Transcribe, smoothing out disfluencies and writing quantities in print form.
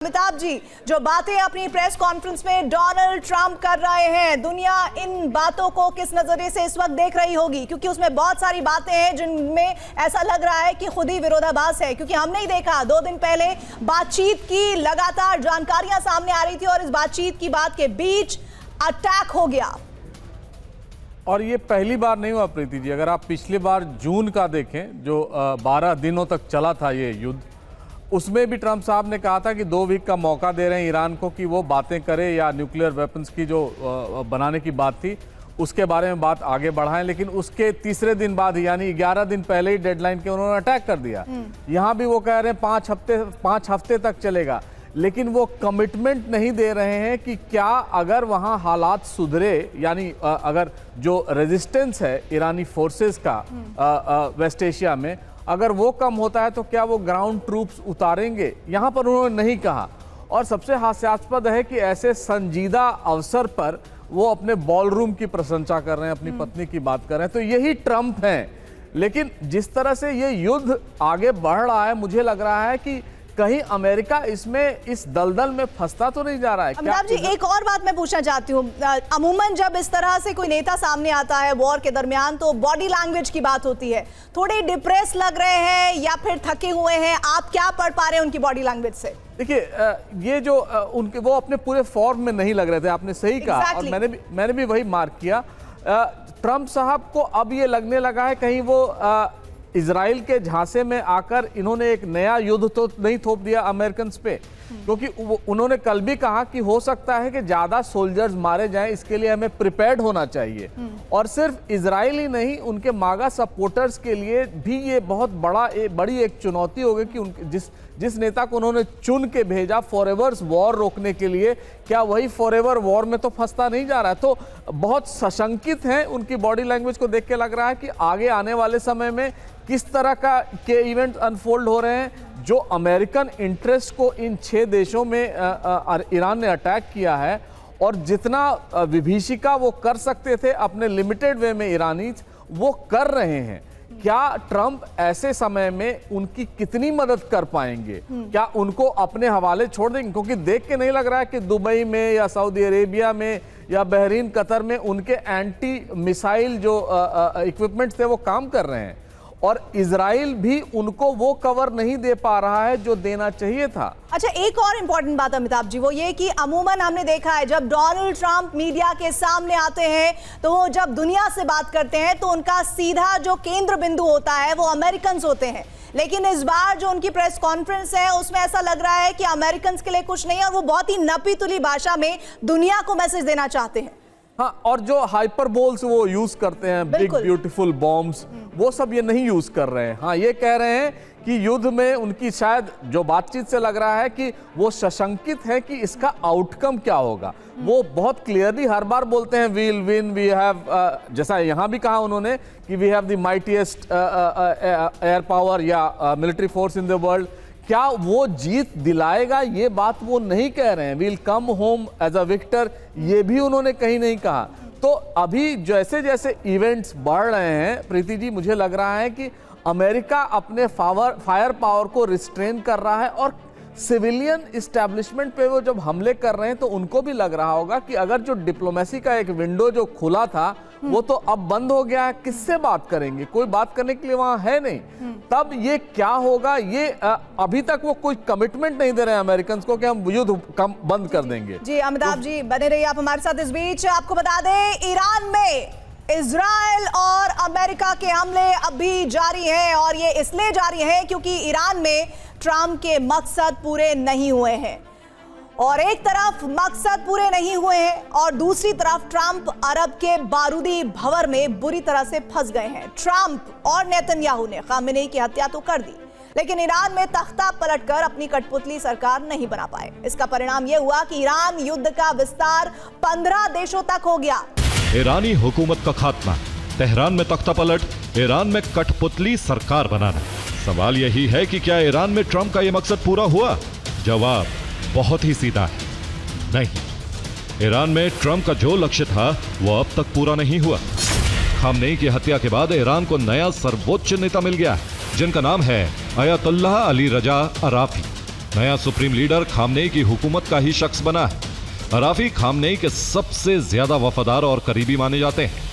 अमिताभ जी, जो बातें अपनी प्रेस कॉन्फ्रेंस में डोनाल्ड ट्रंप कर रहे हैं, दुनिया इन बातों को किस नजरिए से इस वक्त देख रही होगी? क्योंकि उसमें बहुत सारी बातें हैं जिनमें ऐसा लग रहा है कि खुद ही विरोधाभास है। क्योंकि हमने ही देखा 2 दिन पहले बातचीत की लगातार जानकारियां सामने आ रही थी और इस बातचीत की बात के बीच अटैक हो गया। और ये पहली बार नहीं हुआ प्रीति जी। अगर आप पिछली बार जून का देखें, जो 12 दिनों तक चला था ये युद्ध, उसमें भी ट्रंप साहब ने कहा था कि 2 वीक का मौका दे रहे हैं ईरान को कि वो बातें करे, या न्यूक्लियर वेपन्स की जो बनाने की बात थी उसके बारे में बात आगे बढ़ाएं। लेकिन उसके तीसरे दिन बाद ही, यानी 11 दिन पहले ही डेडलाइन के उन्होंने अटैक कर दिया। यहाँ भी वो कह रहे हैं 5 हफ्ते तक चलेगा, लेकिन वो कमिटमेंट नहीं दे रहे हैं कि क्या अगर वहाँ हालात सुधरे, यानी अगर जो रेजिस्टेंस है ईरानी फोर्सेस का वेस्ट एशिया में, अगर वो कम होता है तो क्या वो ग्राउंड ट्रूप्स उतारेंगे, यहाँ पर उन्होंने नहीं कहा। और सबसे हास्यास्पद है कि ऐसे संजीदा अवसर पर वो अपने बॉलरूम की प्रशंसा कर रहे हैं, अपनी पत्नी की बात कर रहे हैं। तो यही ट्रंप हैं। लेकिन जिस तरह से ये युद्ध आगे बढ़ रहा है, मुझे लग रहा है कि कहीं अमेरिका इसमें इस दलदल में फंसता तो नहीं जा रहा है। अमिताभ जी, एक और बात मैं पूछना चाहती हूँ। अमूमन जब इस तरह से कोई नेता सामने आता है वॉर के दरमियान, तो बॉडी लैंग्वेज की बात होती है। थोड़े डिप्रेस लग रहे हैं या फिर थके हुए हैं, आप क्या पढ़ पा रहे हैं उनकी बॉडी लैंग्वेज से? देखिए, ये जो उनके वो अपने पूरे फॉर्म में नहीं लग रहे थे, आपने सही कहा। और मैंने भी वही मार्क किया। ट्रंप साहब को अब ये लगने लगा है कहीं वो इजराइल के झांसे में आकर इन्होंने एक नया युद्ध तो नहीं थोप दिया अमेरिकन पे। क्योंकि उन्होंने कल भी कहा कि हो सकता है कि ज्यादा सोल्जर्स मारे जाएं, इसके लिए हमें प्रिपेयर्ड होना चाहिए। और सिर्फ इजराइल ही नहीं, उनके मागा सपोर्टर्स के लिए भी ये बहुत बड़ी एक चुनौती होगी कि जिस नेता को उन्होंने चुन के भेजा फॉरएवर्स वॉर रोकने के लिए, क्या वही फॉरएवर वॉर में तो फंसता नहीं जा रहा है? तो बहुत सशंकित हैं। उनकी बॉडी लैंग्वेज को देख के लग रहा है कि आगे आने वाले समय में किस तरह के इवेंट अनफोल्ड हो रहे हैं। जो अमेरिकन इंटरेस्ट को इन 6 देशों में ईरान ने अटैक किया है, और जितना विभीषिका वो कर सकते थे अपने लिमिटेड वे में ईरानी, वो कर रहे हैं। क्या ट्रंप ऐसे समय में उनकी कितनी मदद कर पाएंगे? क्या उनको अपने हवाले छोड़ देंगे? क्योंकि देख के नहीं लग रहा है कि दुबई में या सऊदी अरेबिया में या बहरीन, कतर में उनके एंटी मिसाइल जो इक्विपमेंट्स थे वो काम कर रहे हैं। और इजराइल भी उनको वो कवर नहीं दे पा रहा है जो देना चाहिए था। अच्छा, एक और इंपॉर्टेंट बात अमिताभ जी, वो ये कि अमूमन हमने देखा है जब डोनाल्ड ट्रंप मीडिया के सामने आते हैं तो वो जब दुनिया से बात करते हैं तो उनका सीधा जो केंद्र बिंदु होता है वो अमेरिकन होते हैं। लेकिन इस बार जो उनकी प्रेस कॉन्फ्रेंस है उसमें ऐसा लग रहा है कि अमेरिकन के लिए कुछ नहीं है, और वो बहुत ही नपी तुली भाषा में दुनिया को मैसेज देना चाहते हैं। हाँ, और जो हाइपरबोल्स वो यूज करते हैं, बिग ब्यूटीफुल बॉम्ब्स, वो सब ये नहीं यूज कर रहे हैं। हाँ, ये कह रहे हैं कि युद्ध में उनकी शायद जो बातचीत से लग रहा है कि वो सशंकित है कि इसका आउटकम क्या होगा। वो बहुत क्लियरली हर बार बोलते हैं वील विन, वी हैव, जैसा यहाँ भी कहा उन्होंने कि we have the mightiest air power या military force in the world. क्या वो जीत दिलाएगा, ये बात वो नहीं कह रहे हैं। We'll come home as a victor, ये भी उन्होंने कहीं नहीं कहा। तो अभी जैसे जैसे इवेंट्स बढ़ रहे हैं प्रीति जी, मुझे लग रहा है कि अमेरिका अपने फायर पावर को रिस्ट्रेन कर रहा है। और सिविलियन इस्टेब्लिशमेंट पे वो जब हमले कर रहे हैं तो उनको भी लग रहा होगा कि अगर जो डिप्लोमेसी का एक विंडो जो खुला था वो तो अब बंद हो गया है, किससे बात करेंगे? कोई बात करने के लिए वहां है नहीं। तब ये क्या होगा, ये अभी तक वो कोई कमिटमेंट नहीं दे रहे हैं अमेरिकन को कि हम युद्ध बंद कर देंगे। जी अमिताभ जी, बने रहिए आप हमारे साथ। इस बीच आपको बता दें, ईरान में इजराइल और अमेरिका के हमले अभी जारी हैं, और ये इसलिए जारी हैं क्योंकि ईरान में ट्रंप के मकसद पूरे नहीं हुए हैं। और एक तरफ मकसद पूरे नहीं हुए हैं और दूसरी तरफ ट्रंप अरब के बारूदी भंवर में बुरी तरह से फंस गए हैं। ट्रंप और नेतन्याहू ने खामेनेई की हत्या तो कर दी, लेकिन ईरान में तख्ता पलटकर अपनी कठपुतली सरकार नहीं बना पाए। इसका परिणाम यह हुआ कि ईरान युद्ध का विस्तार 15 देशों तक हो गया। ईरानी हुकूमत का खात्मा, तेहरान में तख्ता पलट, ईरान में कठपुतली सरकार बनाना। सवाल यही है कि क्या ईरान में ट्रंप का यह मकसद पूरा हुआ? जवाब बहुत ही सीधा है, नहीं। ईरान में ट्रंप का जो लक्ष्य था वो अब तक पूरा नहीं हुआ। खामनेई की हत्या के बाद ईरान को नया सर्वोच्च नेता मिल गया, जिनका नाम है अयतुल्लाह अली रजा अराफी। नया सुप्रीम लीडर खामनेई की हुकूमत का ही शख्स बना है। अराफी खामनेई के सबसे ज्यादा वफादार और करीबी माने जाते हैं।